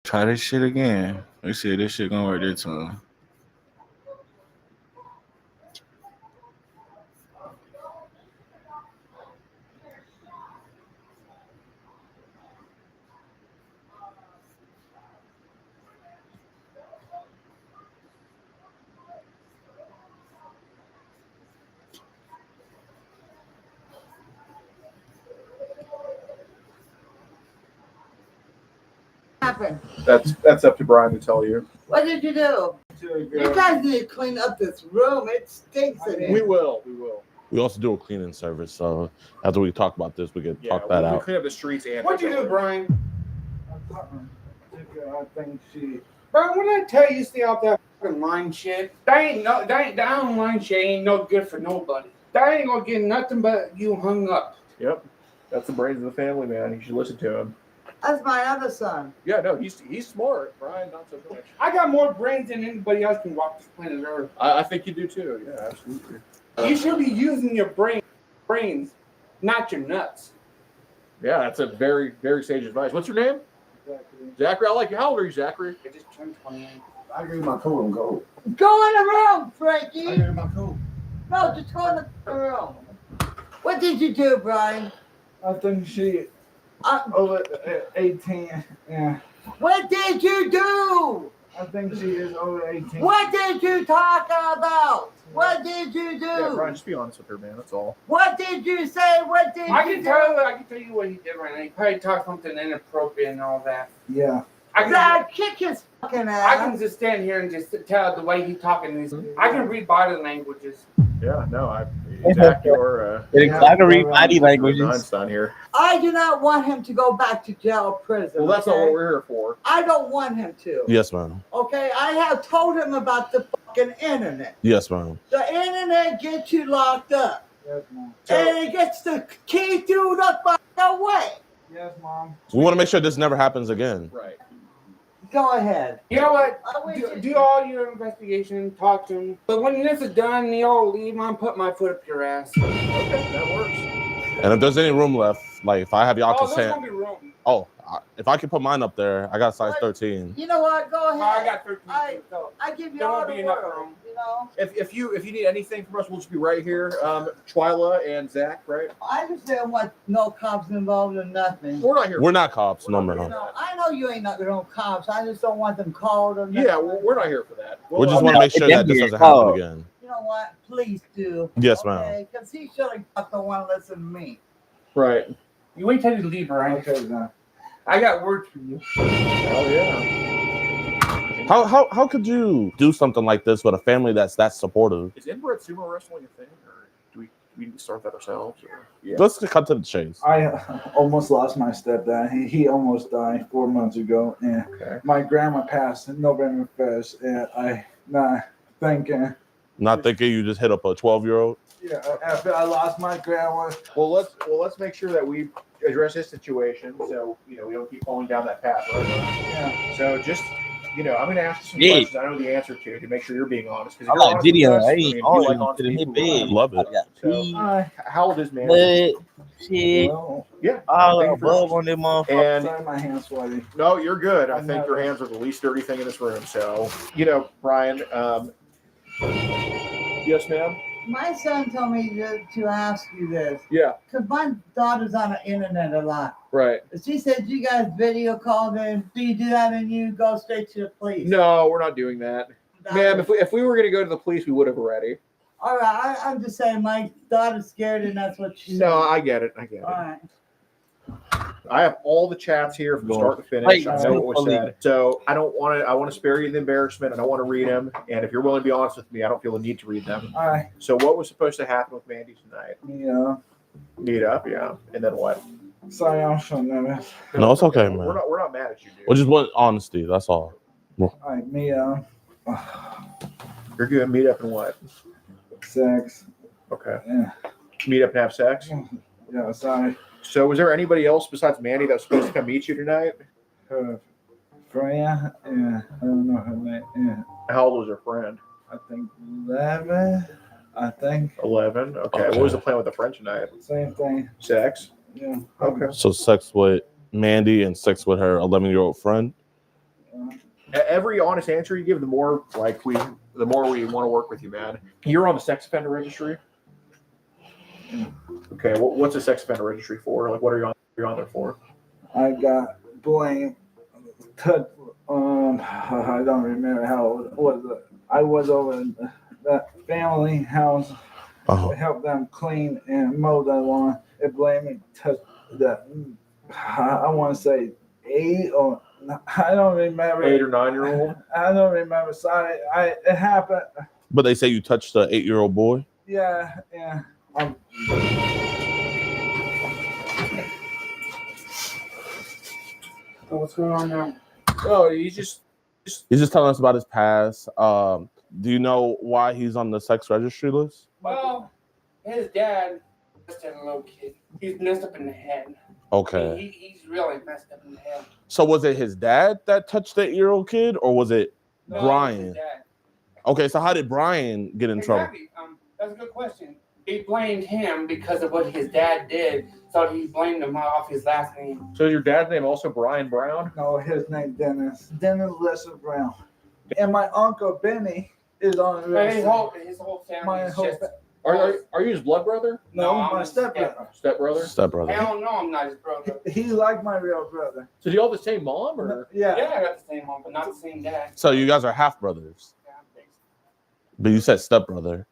Try this shit again. Let's see if this shit gonna work this time. Happened? That's up to Brian to tell you. What did you do? You guys need to clean up this room. It stinks in We here. will. We also do a cleaning service, so after we talk about this, we can talk that we out. clean up the streets and. What'd you do, Brian? I think she. Brian, what did I tell you? Stay off that fucking line shit. That online shit ain't no good for nobody. That ain't gonna get nothing but you hung up. Yep, that's the brains of the family, man. You should listen to him. That's my other son. Yeah, no, he's smart. Brian, not so much. I got more brains than anybody else can walk this planet Earth. I think you do too. Yeah, absolutely. You should be using your brains, not your nuts. Yeah, that's a very, very sage advice. What's your name? Zachary. I like you. How old are you, Zachary? I just turned 28. I agree with my coat and go. Go in the room, I Frankie. agree with my coat. No, just go in the room. What did you do, Brian? I think she over 18. Yeah. What did you do? I think she is over 18. What did you talk about? What did you Yeah, do? Brian, just be honest with her, man. That's all. What did you say? What did I you can do? tell you what he did right now. He probably talked something inappropriate and all that. Yeah. Dad, kick his fucking I ass. can just stand here and just tell the way he's talking. I can read body languages. Yeah, no, Zach, you're I can read body languages. Einstein here. I do not want him to go back to jail or prison. Well, that's okay? not what we're here for. I don't want him to. Yes, ma'am. Okay, I have told him about the fucking internet. Yes, ma'am. The internet gets you locked up. Yes, mom. And it gets the key through the fucking way. Yes, mom. We want to make sure this never happens again. Right. Go ahead. You know what? I wish Do all your investigation, talk to him. But when this is done, you all leave. I'm put my foot up your ass. Okay, that works. And if there's any room left, like if I have y'all Oh, there's consent, gonna be room. if I can put mine up there, I got size 13. You know what? Go ahead. I got 13 I- feet, so I give you there all won't the be enough word. room. You know, If you need anything from us, we'll just be right here. Twyla and Zach, right? I understand what no cops involved in nothing. We're not here. We're not cops, no, You ma'am. know, I know you ain't not no cops. I just don't want them called or nothing. Yeah, we're not here for that. We just Well, want to make sure that this doesn't happen again. You know what? Please do. Yes, ma'am. Because he surely don't want to listen to me. right. You wait till you leave, Brian. Okay, now. I got words for you. Hell yeah. How could you do something like this with a family that's that supportive? Is inbred sumo wrestling a thing, or do we need to start that ourselves? Or? Yeah. Let's cut to the chase. I almost lost my stepdad. He almost died 4 months ago, and Okay. my grandma passed November 1st, and I not thinking. Not thinking you just hit up a 12-year-old. Yeah, after I lost my grandma. Well, let's make sure that we address this situation, so we don't keep falling down that path. Right? Yeah. So just I'm going to ask you some Yeah. questions I know the answer to make sure you're being honest. Because I like video. I ain't always honest to the hit people. bed. Love it. I got So, pee, how old is man? blood, shit, Well, Yeah. all thank you for- above on them motherfuckers. And sorry, my hands sweaty. no, you're good. I think your hands are the least dirty thing in this room. So, Brian. Yes, ma'am. My son told me to ask you this. Yeah. Because my daughter's on the internet a lot. Right. She said you guys video called in. Do you do that and you go straight to the police? No, we're not doing that, ma'am. If we were going to go to the police, we would have already. All right, I'm just saying my daughter's scared and that's what she said. No, I get it. All right. I have all the chats here from start to finish. Wait, I know what was fully. said. So I want to spare you the embarrassment. I don't want to read them. And if you're willing to be honest with me, I don't feel the need to read them. All right. So what was supposed to happen with Mandy tonight? Yeah. Meet up, yeah. And then what? Sorry, I'm so nervous. No, it's okay, man. We're not mad at you, dude. We just want honesty. That's all. All right, Mia. You're good. Meet up and what? Sex. Okay. Yeah. Meet up and have sex. Yeah, sorry. So was there anybody else besides Mandy that was supposed to come meet you tonight? Her Freya. Yeah. I don't know her name. Yeah. How old was her friend? I think 11. I think. 11. Okay. Okay. What was the plan with the friend tonight? Same thing. Sex. Yeah. Okay. So sex with Mandy and sex with her 11-year-old friend. Every honest answer you give, the more we want to work with you, man. You're on the sex offender registry. Okay, what's the sex offender registry for? Like, what are you on there for? I got blamed. I don't remember how it was. I was over in that family house. Oh. Help them clean and mow the lawn. It blamed me to the. I want to say 8 or I don't remember. 8 or 9-year-old. I don't remember. Sorry, it happened. But they say you touched the 8-year-old boy. Yeah. So what's going on now? Oh, he's just telling us about his past. Do you know why he's on the sex registry list? Well, his dad was a little kid. He's messed up in the head. Okay. He's really messed up in the head. So was it his dad that touched the 8-year-old kid, or was it No, Brian? His dad. Okay, so how did Brian get in trouble? Exactly. That's a good question. They blamed him because of what his dad did, so he blamed him off his last name. So is your dad's name also Brian Brown? No, his name Dennis Lesser Brown, and my uncle Benny is on the But list. his whole family My is whole just. Are you his blood brother? No, I'm my his stepbrother. Stepbrother? Stepbrother. Hell no, I'm not his brother. He's like my real brother. So do you all have the same mom, or? Yeah, Yeah. I got the same mom, but not the same dad. So you guys are half brothers, Yeah, thanks. but you said stepbrother.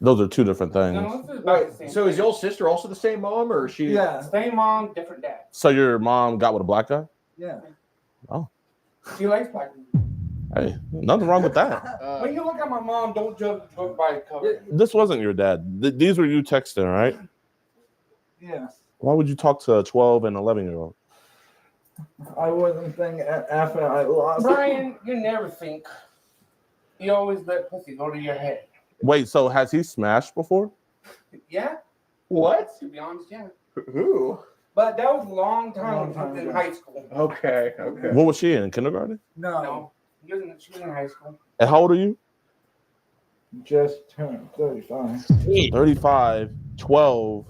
Those are two different things. No, it's about the same. So is your sister also the same mom, or is she? Yeah. Same mom, different dad. So your mom got with a black guy? Yeah. She likes black people. Hey, nothing wrong with that. When you look at my mom, don't judge the book by the cover. This wasn't your dad. These were you texting, right? Yes. Why would you talk to a 12 and 11-year-old? I wasn't thinking after I lost. Brian, you never think. You always let pussy go to your head. Wait, so has he smashed before? Yeah, What? to be honest, yeah. Who? But that was a long Long time time in ago. high school. Okay. What was she in? Kindergarten? No, No, she was in high school. And how old are you? just turned 35. 35, 12.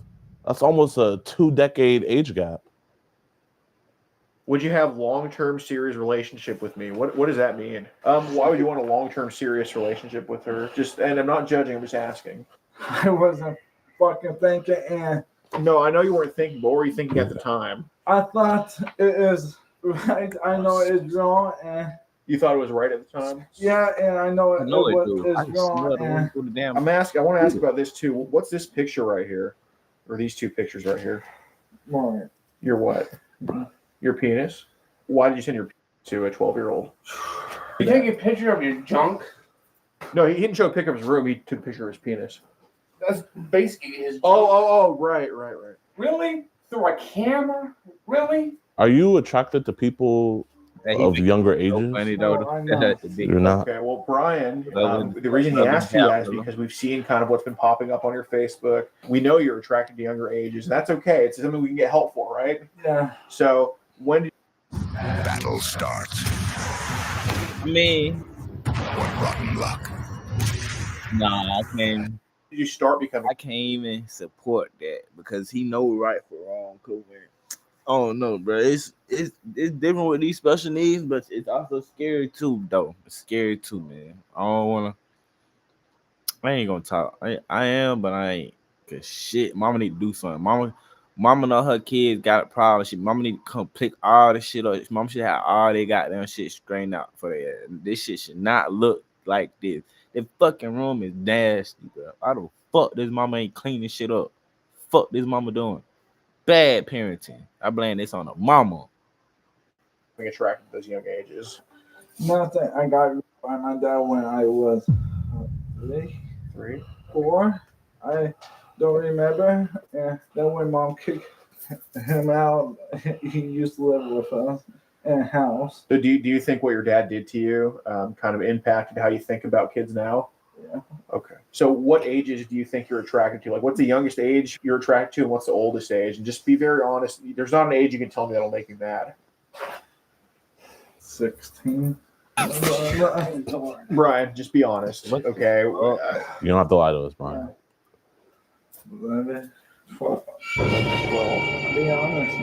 That's almost a 2-decade age gap. Would you have long-term serious relationship with me? What does that mean? Why would you want a long-term serious relationship with her? And I'm not judging. I'm just asking. I wasn't fucking thinking, and No, I know you weren't thinking. But what were you thinking at the time? I thought it is right. I know it's wrong, and You thought it was right at the time. yeah, and I know I know it, was dude. I it's can smell wrong. it And through the damn. I want to ask about this too. What's this picture right here, or these two pictures right here? more. Your what? Your penis. Why did you send your penis to a 12-year-old? You take a picture of your junk. No, he didn't show a picture of his room. He took a picture of his penis. That's basically his junk. Oh, right. Really? Through a camera? Really? Are you attracted to people Hey, he of make younger it so ages? funny No, though. I'm not. The big- You're not. Okay, well, Brian, Well, the reason he well, asked you that is yeah. because we've seen kind of what's been popping up on your Facebook. We know you're attracted to younger ages. That's okay. It's something we can get help for, right? Yeah, So when did Battle starts. I mean, What rotten luck. nah, I can't you start becoming? even support that because he know right from wrong. Cause man, I don't know, bro. It's different with these special needs, but it's also scary too, though. It's scary too, man. I don't wanna. I ain't gonna talk. I am, but I ain't. Cause shit, mama need to do something. Mama know her kids got a problem. Mama need to come pick all the shit up. Mama should have all they goddamn shit straightened out for their. This shit should not look like this. The fucking room is nasty, bro. I don't fuck this mama ain't cleaning shit up. Fuck this mama doing. Bad parenting. I blame this on the mama. Attracted to those young ages. nothing. I got by my dad when I was 3. 4. I don't remember. And then when mom kicked him out, he used to live with us in a house. So do you think what your dad did to you kind of impacted how you think about kids now? Yeah. Okay. So what ages do you think you're attracted to? Like, what's the youngest age you're attracted to, and what's the oldest age? And just be very honest. There's not an age you can tell me that'll make you mad. 16. Brian, just be honest. What? Okay. You don't have to lie to us, Brian. 11, 12. Well, Be honest.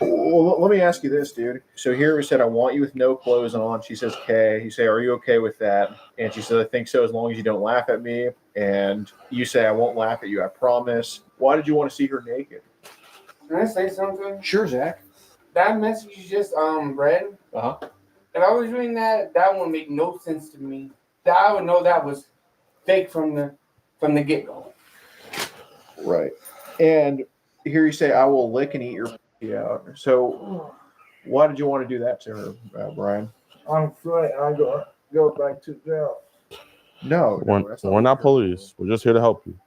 Well, let me ask you this, dude. So here we said, I want you with no clothes on. She says, okay. You say, are you okay with that? And she says, I think so, as long as you don't laugh at me. And you say, I won't laugh at you, I promise. Why did you want to see her naked? Can I say something? Sure, Zach. That message you just read. Uh-huh. If I was reading that, that wouldn't make no sense to me. That I would know that was fake from the get go. Right. And here you say, I will lick and eat your pussy out. So why did you want to do that to her, Brian? I'm afraid I go back to jail. No, We're not police. We're just here to help you.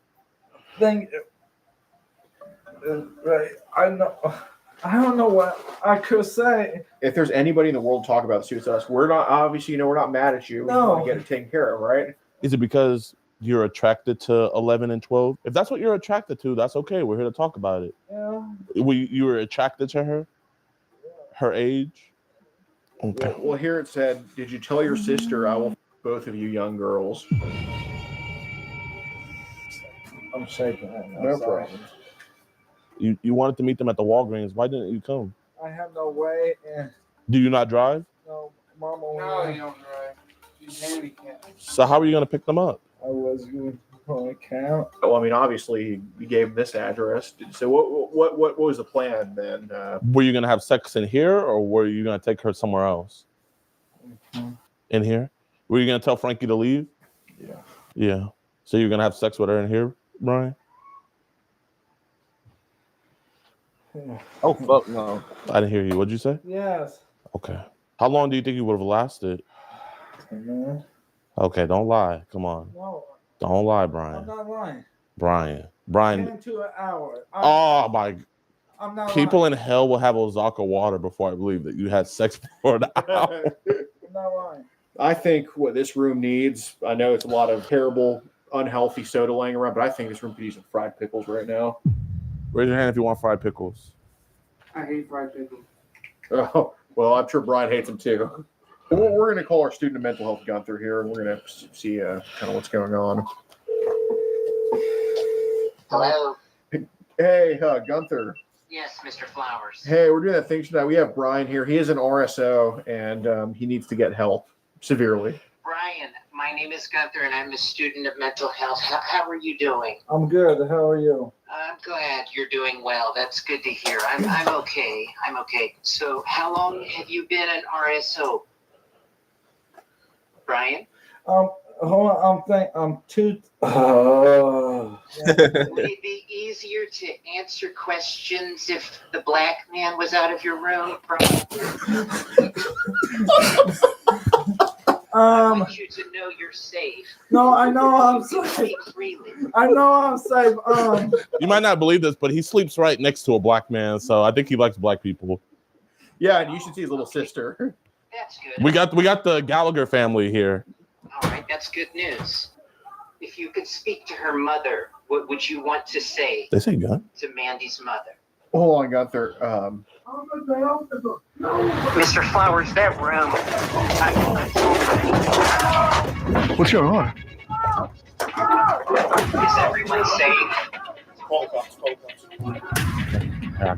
Thank you. Right. I don't know what I could say. If there's anybody in the world to talk about this, it's us. We're not, obviously, we're not mad at you. We No. want to get it taken care of, right? Is it because you're attracted to 11 and 12? If that's what you're attracted to, that's okay. We're here to talk about it. Yeah. You were attracted to her? Her age? Okay. Well, here it said, did you tell your sister I will f- both of you young girls? I'm shaking right now. No sorry. problem. You wanted to meet them at the Walgreens. Why didn't you come? I have no way, and Do you not drive? no, Mama. No, you don't drive. She's handicapped. So how are you going to pick them up? I was going to count. Well, I mean, obviously, you gave him this address. So what was the plan then? Were you going to have sex in here, or were you going to take her somewhere else? Mhm. In here? Were you going to tell Frankie to leave? Yeah. Yeah. So you're going to have sex with her in here, Brian? Yeah. Oh fuck no. I didn't hear you. What'd you say? Yes. Okay. How long do you think you would have lasted? Man. Okay, don't lie. Come on. No, Don't lie, I'm Brian. not lying. Brian. 10 into an hour. Oh my. I'm not People lying. in hell will have Ozaka water before I believe that you had sex for an hour. I'm not lying. I think what this room needs, I know it's a lot of terrible, unhealthy soda laying around, but I think this room could use some fried pickles right now. Raise your hand if you want fried pickles. I hate fried pickles. Oh, well, I'm sure Brian hates them too. We're going to call our student of mental health Gunther here, and we're going to see kind of what's going on. Hello. Hey, Gunther. Yes, Mr. Flowers. Hey, we're doing that thing tonight. We have Brian here. He is an RSO, and he needs to get help severely. Brian, my name is Gunther, and I'm a student of mental health. How are you doing? I'm good. How are you? I'm glad you're doing well. That's good to hear. I'm okay. I'm okay. So, how long have you been an RSO? Brian? Hold on. I'm too. Would it be easier to answer questions if the black man was out of your room, Brian? I want you to know you're safe. No, I know I'm You can safe. speak freely. I know I'm safe. You might not believe this, but he sleeps right next to a black man, so I think he likes black people. Yeah, and you should see his little sister. That's good. We got the Gallagher family here. All right, that's good news. If you could speak to her mother, what would you want to say They say gun. to Mandy's mother? Hold on, Gunther. Mr. Flowers, that room. What's going on? Is everyone safe? I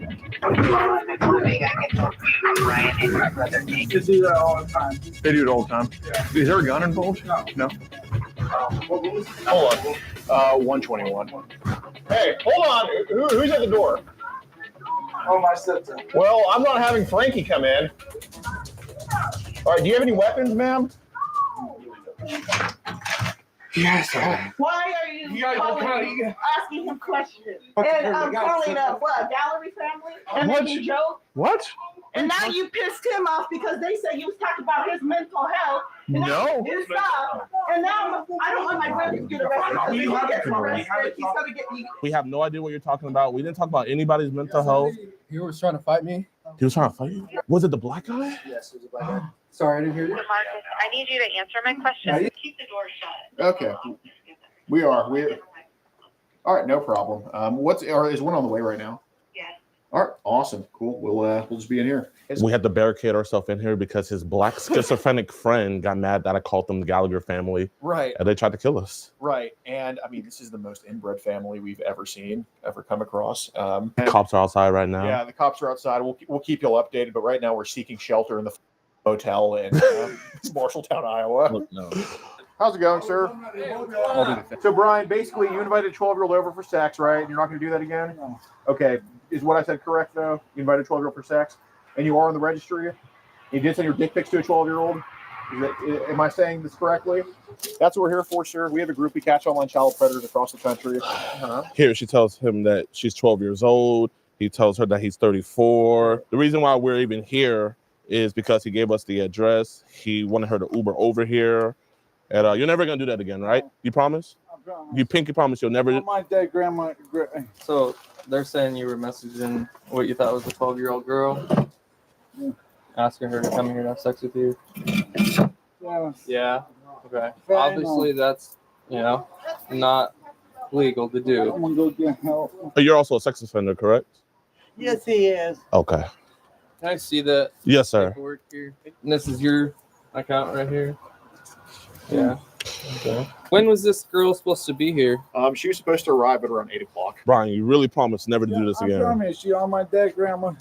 can help you, Brian, and your brother Nick. You do that all the time. They do it all the time. Is there a gun involved? No. Hold on. 121. Hey, hold on. Who's at the door? Oh, my sister. Well, I'm not having Frankie come in. All right, do you have any weapons, ma'am? Yes, Why are you, You guys asking him questions? And I'm calling a gallery family and What? making jokes. What? And now you pissed him off because they said you was talking about his mental health. And No. His stuff. And now I don't want my brother to get arrested. He's gonna get arrested. He's gonna get. We have no idea what you're talking about. We didn't talk about anybody's mental health. He was trying to fight me. He was trying to fight you. Was it the black guy? Yes, it was a black guy. Sorry, I didn't hear you. Marcus, I need you to answer my question. Keep the door shut. Okay. We are. All right, no problem. Is one on the way right now? Yes. All right, awesome, cool. We'll just be in here. We had to barricade ourselves in here because his black schizophrenic friend got mad that I called them the Gallagher family. Right. And they tried to kill us. Right. And I mean, this is the most inbred family we've ever come across. Cops are outside right now. Yeah, the cops are outside. We'll keep you all updated, but right now we're seeking shelter in the hotel in Marshalltown, Iowa. No. How's it going, sir? So, Brian, basically, you invited a 12-year-old over for sex, right? You're not going to do that again? No. Okay. Is what I said correct, though? You invited a 12-year-old for sex, and you are on the registry? You did send your dick pics to a 12-year-old? Am I saying this correctly? That's what we're here for, sir. We have a group. We catch online child predators across the country. Here, she tells him that she's 12 years old. He tells her that he's 34. The reason why we're even here is because he gave us the address. He wanted her to Uber over here. And you're never going to do that again, right? You promise? I promise. You pinky promise you'll never... Oh, my dead grandma. So they're saying you were messaging what you thought was a 12-year-old girl, asking her to come here and have sex with you. Yeah. Yeah. Okay. Fair Obviously, that's not legal to do. I'm gonna go get help. You're also a sex offender, correct? Yes, he is. Okay. Can I see that? Yes, sir. Paperwork here? And this is your account right here. Yeah. Okay. When was this girl supposed to be here? She was supposed to arrive at around 8 o'clock. Brian, you really promise never to do this I again. promise you, on my dead grandma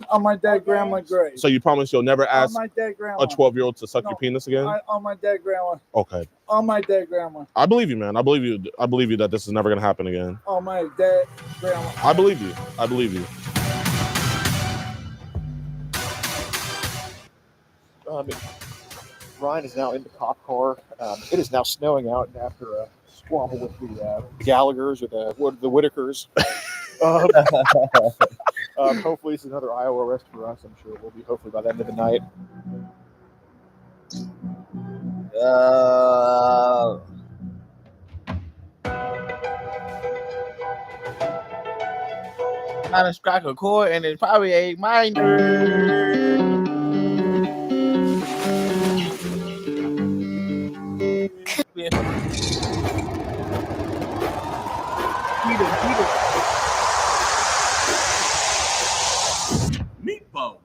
grave. So you promise you'll never On ask my dead grandma. a 12-year-old to suck your penis again? On my dead grandma. Okay. On my dead grandma. I believe you, man. I believe you. I believe you that this is never going to happen again. On my dead grandma. I believe you. I believe you. Ryan is now in the cop car. It is now snowing out after a squabble with the Gallaghers or the Whitakers. Hopefully, this is another Iowa arrest for us. I'm sure it will be. Hopefully, by the end of the night. Trying to strike a chord, and it probably ain't mine. Meet Bo,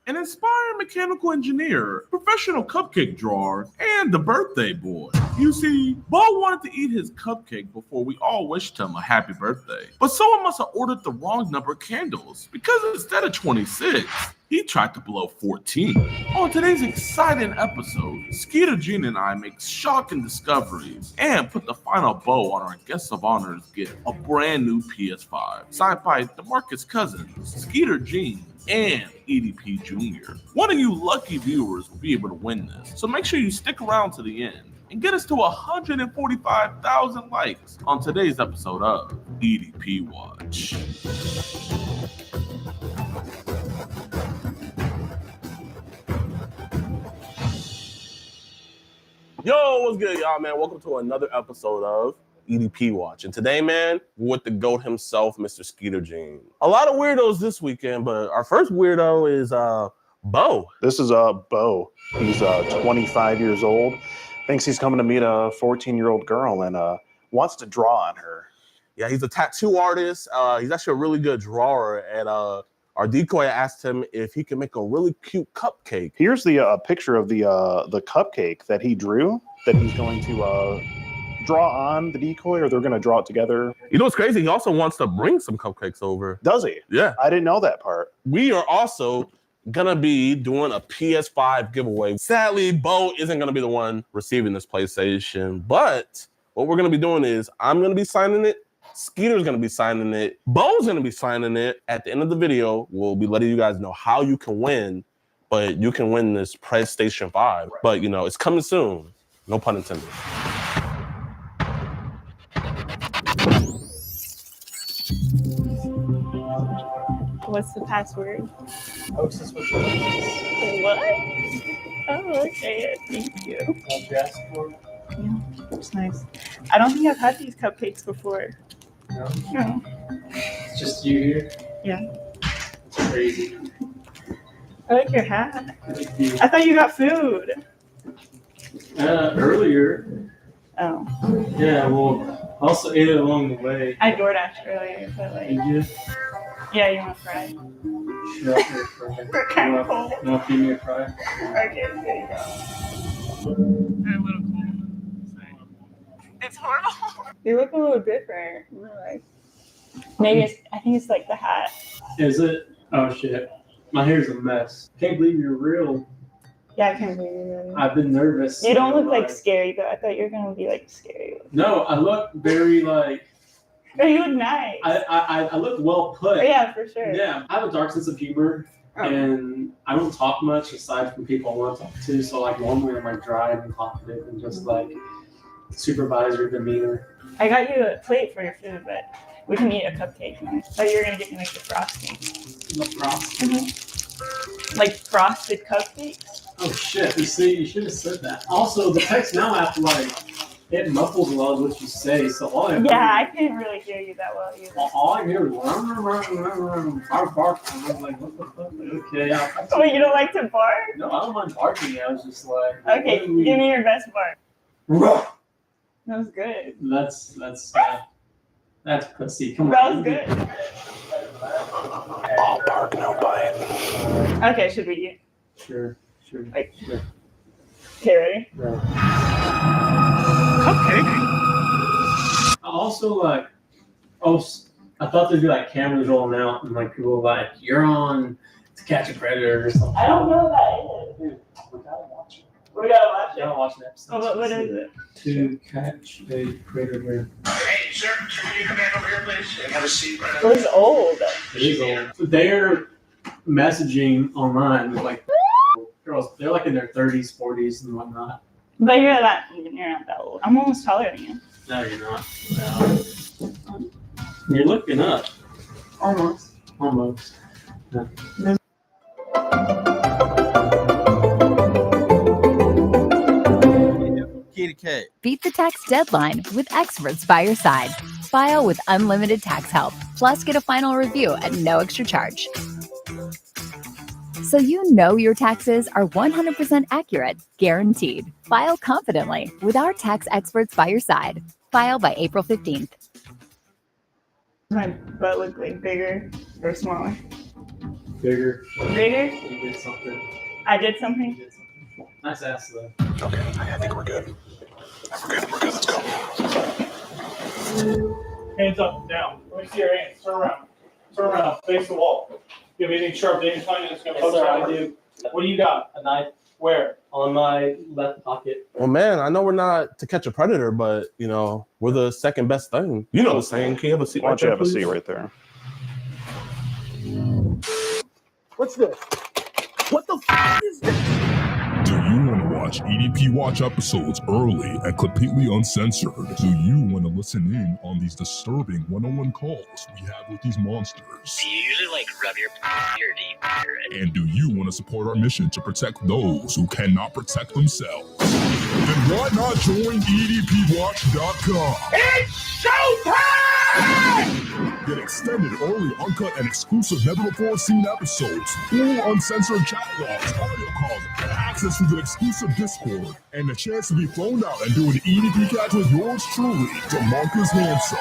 an inspired mechanical engineer, professional cupcake drawer, and the birthday boy. You see, Bo wanted to eat his cupcake before we all wished him a happy birthday. But someone must have ordered the wrong number of candles, because instead of 26, he tried to blow 14. On today's exciting episode, Skeeter Jean and I make shocking discoveries and put the final bow on our guest of honors gift, a brand new PS5, signed by DeMarcus Cousins, Skeeter Jean, and EDP Jr. One of you lucky viewers will be able to win this, so make sure you stick around to the end and get us to 145,000 likes on today's episode of EDP Watch. Yo, what's good, y'all, man? Welcome to another episode of EDP Watch. And today, man, we're with the GOAT himself, Mr. Skeeter Jean. A lot of weirdos this weekend, but our first weirdo is Bo. This is Bo. He's 25 years old. Thinks he's coming to meet a 14-year-old girl and wants to draw on her. Yeah, he's a tattoo artist. He's actually a really good drawer. And our decoy asked him if he could make a really cute cupcake. Here's the picture of the cupcake that he drew that he's going to draw on the decoy, or they're going to draw it together. You know what's crazy? He also wants to bring some cupcakes over. Does he? Yeah. I didn't know that part. We are also gonna be doing a PS5 giveaway. Sadly, Bo isn't gonna be the one receiving this PlayStation, but what we're gonna be doing is I'm gonna be signing it, Skeeter's gonna be signing it, Bo's gonna be signing it. At the end of the video, we'll be letting you guys know how you can win, but you can win this PlayStation 5. But you know, it's coming soon. No pun intended. What's the password? What? Oh, okay. Thank you. Yeah, it's nice. I don't think I've had these cupcakes before. No? No. It's just you here? Yeah. It's crazy. I like your hat. I thought you got food. Earlier. Oh. Yeah, well, also ate it along the way. I DoorDashed earlier, but like. Did you? Yeah, you want fries? Sure, fry. We're kind of cold. You want to feed me a fry? Okay, there you go. They're a little cold. It's horrible. You look a little different. Like, maybe I think it's like the hat. Is it? Oh shit. My hair's a mess. Can't believe you're real. Yeah, I can't believe you. I've been nervous. You don't look like scary though. I thought you were gonna be like scary. No, I look very like. Oh, you look nice. I look well put. Oh, yeah, for sure. Yeah, I have a dark sense of humor, and I don't talk much aside from people I want to talk to. So like normally I'm like dry and confident and just like supervisor demeanor. I got you a plate for your food, but we can eat a cupcake. I thought you were gonna get me like the frosting. The frosting? Mm-hmm. Like frosted cupcakes. Oh shit! You see, you should have said that. Also, the text now have to like it muffles a lot of what you say, so all I I couldn't really hear you that well either. all I hear is bark. I'm like, what the fuck? Okay, Oh, you don't like to bark? No, I don't mind barking. I was just like, Okay, what do we- give me your best bark. Ruh! That was good. That's pussy. Come That on. was good. All bark, no bite. Okay, should we eat? Sure. Like, okay, ready? Cupcake. I also like. Oh, I thought there'd be like cameras rolling out and like people like you're on To Catch a Predator or something. I don't know what that is. Dude, we gotta watch it. We gotta watch it. You gotta watch an episode. Oh, what is it? To Catch a Predator. Hey, sir, can you come back over here, please? And have a seat right It was old. It is old. They're messaging online with like girls. They're like in their 30s, 40s, and whatnot. But you're not that old. I'm almost taller than you. No, you're not. No. You're looking up. Almost. No. Kitty cat. Beat the tax deadline with experts by your side. File with unlimited tax help. Plus, get a final review at no extra charge. So you know your taxes are 100% accurate, guaranteed. File confidently with our tax experts by your side. File by April 15th. My butt look like bigger or smaller? Bigger. Bigger? You did something. I did something? Nice ass though. Okay, I think we're good. We're good. Let's go. Hands up, down. Let me see your hands. Turn around. Turn around. Face the wall. You have anything sharp, anything funny that's going to Yes, poke sir, out? I do. What do you got? A knife Where? on my left pocket. Well, man, I know we're not To Catch a Predator, but you know we're the second best thing. You know the saying. Can you have a seat? Why Right don't you there, have a seat please? right there? What's this? What the f is this? Do you want to watch EDP Watch episodes early and completely uncensored? Do you want to listen in on these disturbing one-on-one calls we have with these monsters? Do you usually like rub your deep? And do you want to support our mission to protect those who cannot protect themselves? Then why not join EDPWatch.com? It's showtime! Get extended, early, uncut, and exclusive never-before-seen episodes, full uncensored chat logs, audio calls, access to the exclusive Discord, and the chance to be flown out and do an EDP catch with yours truly, DeMarcus Hanson.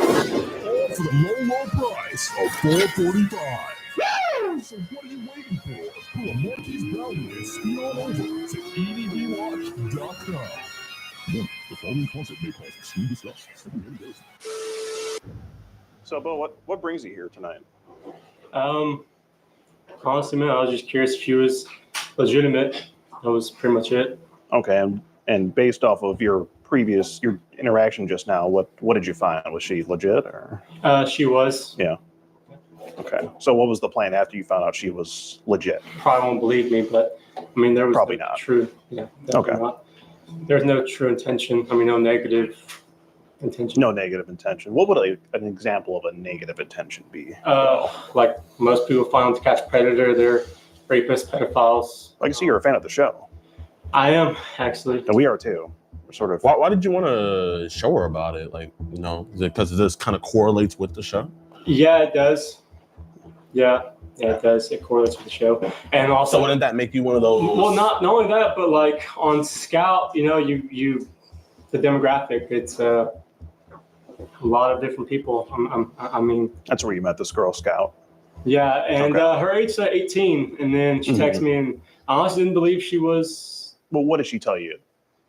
All for the low price of $4.45. So what are you waiting for? Pull a Marquise Brownie and speed on over to EDPWatch.com. The following content may cause extreme disgust. So, Bo, what brings you here tonight? Honestly, man, I was just curious if she was legitimate. That was pretty much it. Okay, and based off of your interaction just now, what did you find? Was she legit or? She was. Yeah. Okay. So what was the plan after you found out she was legit? Probably won't believe me, but I mean, there was Probably no not. true. Yeah. Okay. Not. There's no true intention. I mean, no negative intention. No negative intention. What would an example of a negative intention be? Like most people find To Catch a Predator, they're rapists, pedophiles. I can see you're a fan of the show. I am, actually. And we are too. We're sort of. Why did you want to show her about it? Like, you know, is it because this kind of correlates with the show? Yeah, it does. Yeah, it does. It correlates with the show. And also, So wouldn't that make you one of those? well, not only that, but like on Scout, you know, you the demographic, it's a lot of different people. I mean, That's where you met this Girl Scout. yeah, and Okay. her age said 18, and then she texted me, and I honestly didn't believe she was. Well, what did she tell you?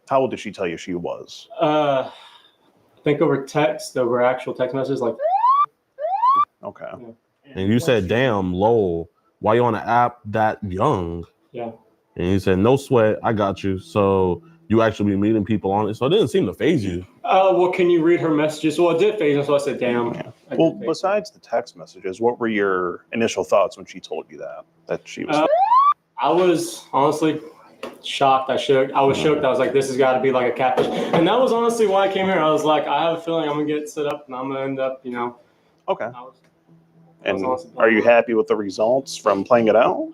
How old did she tell you she was? I think over actual text messages, like. Okay. And you said, damn, lol, why you on an app that young? Yeah. And he said, no sweat, I got you. So you actually be meeting people on it. So it didn't seem to phase you. Well, can you read her messages? Well, it did phase me, so I said, damn. Well, besides the text messages, what were your initial thoughts when she told you that she was? I was honestly shocked. I was shocked. I was like, this has got to be like a catfish. And that was honestly why I came here. I was like, I have a feeling I'm going to get set up and I'm going to end up, Okay. And are you happy with the results from playing it out?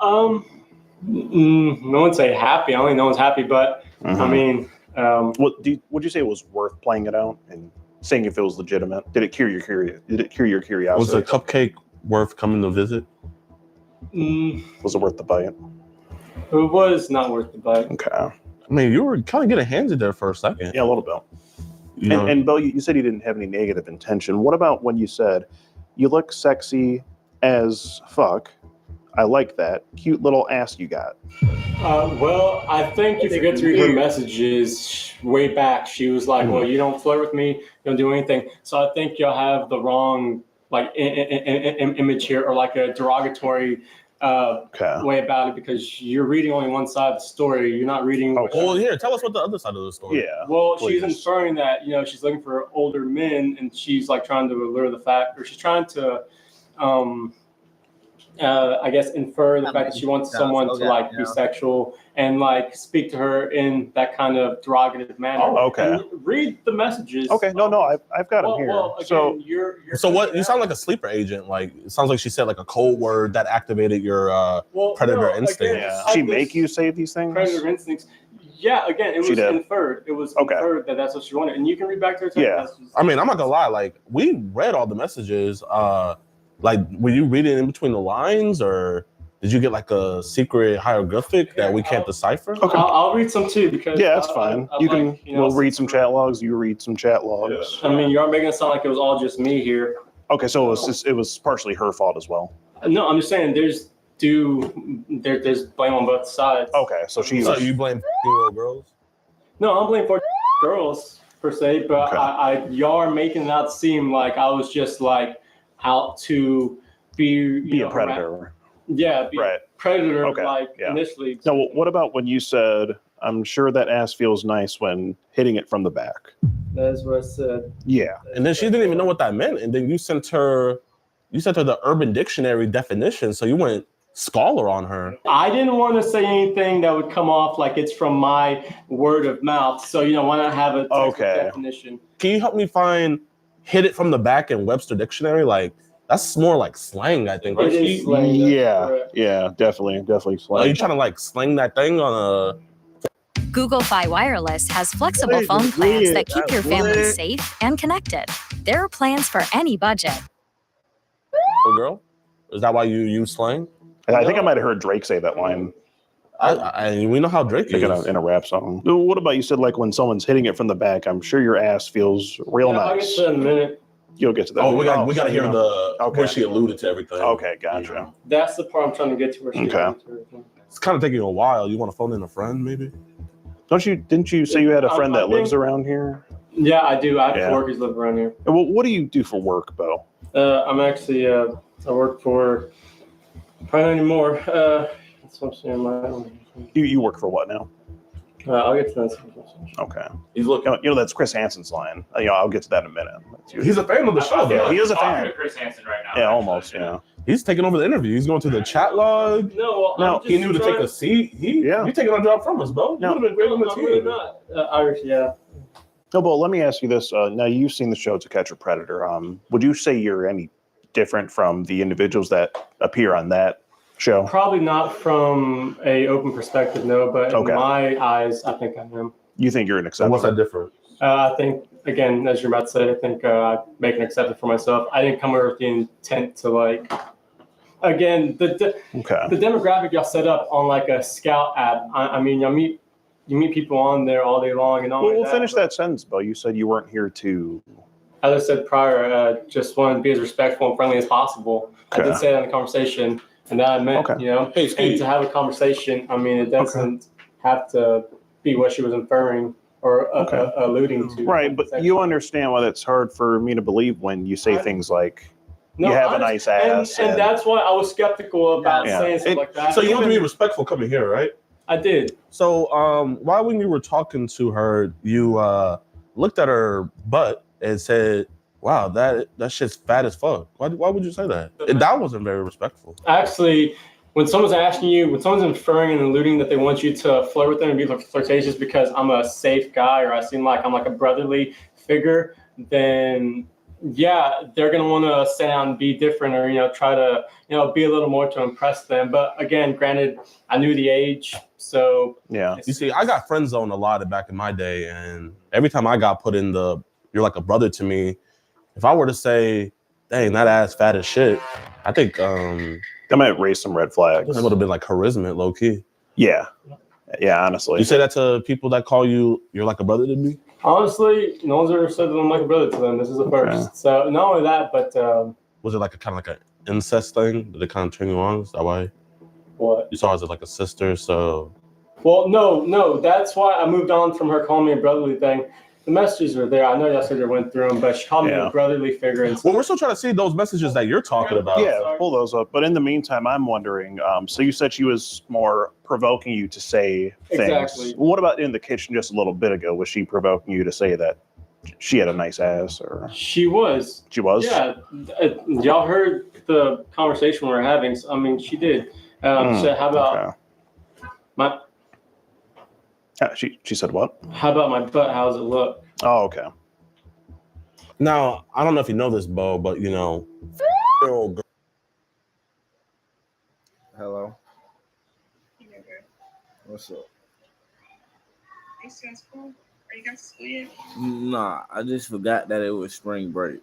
No one's say happy. I don't think no one's happy, but I mean, would you say it was worth playing it out and seeing if it was legitimate? Did it cure your curiosity? Was the cupcake worth coming to visit? Was it worth the bite? It was not worth the bite. Okay. I mean, you were kind of getting handsy there for a second. Yeah, a little bit. And Bo, you said you didn't have any negative intention. What about when you said, you look sexy as fuck? I like that. Cute little ass you got. Well, I think if you get to read her messages way back, she was like, well, you don't flirt with me, you don't do anything. So I think you'll have the wrong like image here, or like a derogatory way about it, because you're reading only one side of the story. You're not reading. Well, here, tell us what the other side of the story. Yeah. Well, she's inferring that she's looking for older men, and she's like trying to allure the fact, or she's trying to, I guess, infer the fact that she wants someone to like be sexual and like speak to her in that kind of derogative manner. Oh, okay. And read the messages. Okay. No, I've got them here. Well, again, so you're what? You sound like a sleeper agent. Like it sounds like she said like a code word that activated your predator instinct. yeah. She make you say these things? Predator instincts. Yeah, again, it She was did. inferred. It was inferred that that's what she wanted, and you can read back to her text messages. I mean, I'm not gonna lie. Like we read all the messages. Like, were you reading in between the lines, or did you get like a secret hieroglyphic that we can't decipher? Okay. I'll read some too, because Yeah, that's fine. You can we'll read some chat logs. You read some chat logs. I mean, you are making it sound like it was all just me here. Okay, so it was partially her fault as well. No, I'm just saying there's blame on both sides. Okay, so she's. So you blame little girls? No, I'm blaming for girls per se, but y'all are making it out seem like I was just like out to be a predator. Yeah, be a predator. Okay, Like yeah. initially. Now, what about when you said, "I'm sure that ass feels nice when hitting it from the back"? That's what I said. Yeah. And then she didn't even know what that meant. And then you sent her the Urban Dictionary definition. So you went scholar on her. I didn't want to say anything that would come off like it's from my word of mouth. So why not have a textbook definition? Can you help me find "hit it from the back" in Webster Dictionary? Like that's more like slang, I think. It is slang. Yeah, definitely slang. Are you trying to like slang that thing on a? Google Fi Wireless has flexible phone plans that keep your family safe and connected. There are plans for any budget. Oh, girl, is that why you use slang? I think I might have heard Drake say that line. We know how Drake is. In a rap song. What about you said like when someone's hitting it from the back? I'm sure your ass feels real I'll get nice. to that in a minute. You'll get to that. Oh, we got to hear where she alluded to everything. Okay, gotcha. That's the part I'm trying to get to. Where she alluded to everything. It's kind of taking a while. You want to phone in a friend, maybe? Didn't you say you had a friend that lives around here? Yeah, I do. I have coworkers live around here. Well, what do you do for work, Bo? I'm actually I work for probably not anymore. That's what I'm saying. You work for what now? I'll get to that. Okay. He's looking. That's Chris Hansen's line. I'll get to that in a minute. He's a fan of the show. Yeah, he is a Talking fan. to Chris Hansen right now. Yeah, almost. Yeah. He's taking over the interview. He's going to the chat log. No, he knew to take a seat. You taking a job from us, bro. You would have been great on the I'm really team. not. Irish, yeah. No, Bo, let me ask you this. Now, you've seen the show To Catch a Predator. Would you say you're any different from the individuals that appear on that show? Probably not from a open perspective, no. But Okay. in my eyes, I think I am. You think you're an exception? What's that different? I think, again, as you're about to say, I think I make an exception for myself. I didn't come here with the intent to like. Again, the demographic y'all set up on like a scout app. I mean, you meet people on there all day long and all. Well, we'll finish that sentence, Bo. You said you weren't here to as I said prior, just wanted to be as respectful and friendly as possible. I did say that in the conversation, and that I meant, you know, and to have a conversation. I mean, it doesn't have to be what she was inferring or alluding to. Right, but you understand why it's hard for me to believe when you say things like, you have a nice ass. And that's why I was skeptical about saying something like that. So you want to be respectful coming here, right? I did. So why when you were talking to her, you looked at her butt and said, wow, that shit's fat as fuck. Why would you say that? That wasn't very respectful. Actually, when someone's asking you, when someone's inferring and alluding that they want you to flirt with them and be flirtatious because I'm a safe guy or I seem like I'm like a brotherly figure, then yeah, they're gonna want to sit down and be different or, you know, try to, you know, be a little more to impress them. But again, granted, I knew the age, so yeah. You see, I got friend zoned a lot back in my day, and every time I got put in the "you're like a brother to me," if I were to say, "Dang, that ass fat as shit," I think that might raise some red flags. That would have been like harassment, low key. Yeah, honestly. You say that to people that call you "you're like a brother to me"? Honestly, no one's ever said that I'm like a brother to them. This is the first. So not only that, but was it like a kind of like an incest thing? Did it kind of turn you on? Is that why? What? You saw her as like a sister, so. Well, no. That's why I moved on from her calling me a brotherly thing. The messages are there. I know yesterday went through them, but she called me a brotherly figure. And well, we're still trying to see those messages that you're talking about. Yeah, pull those up. But in the meantime, I'm wondering, so you said she was more provoking you to say things. Exactly. What about in the kitchen just a little bit ago? Was she provoking you to say that she had a nice ass? Or She was. She was? Yeah. Y'all heard the conversation we were having. I mean, she did. So how about my... She said what? How about my butt? How's it look? Oh, okay. Now, I don't know if you know this, Bo, but you know, Hello. What's up? Are you still in school? Are you got to school yet? Nah, I just forgot that it was spring break.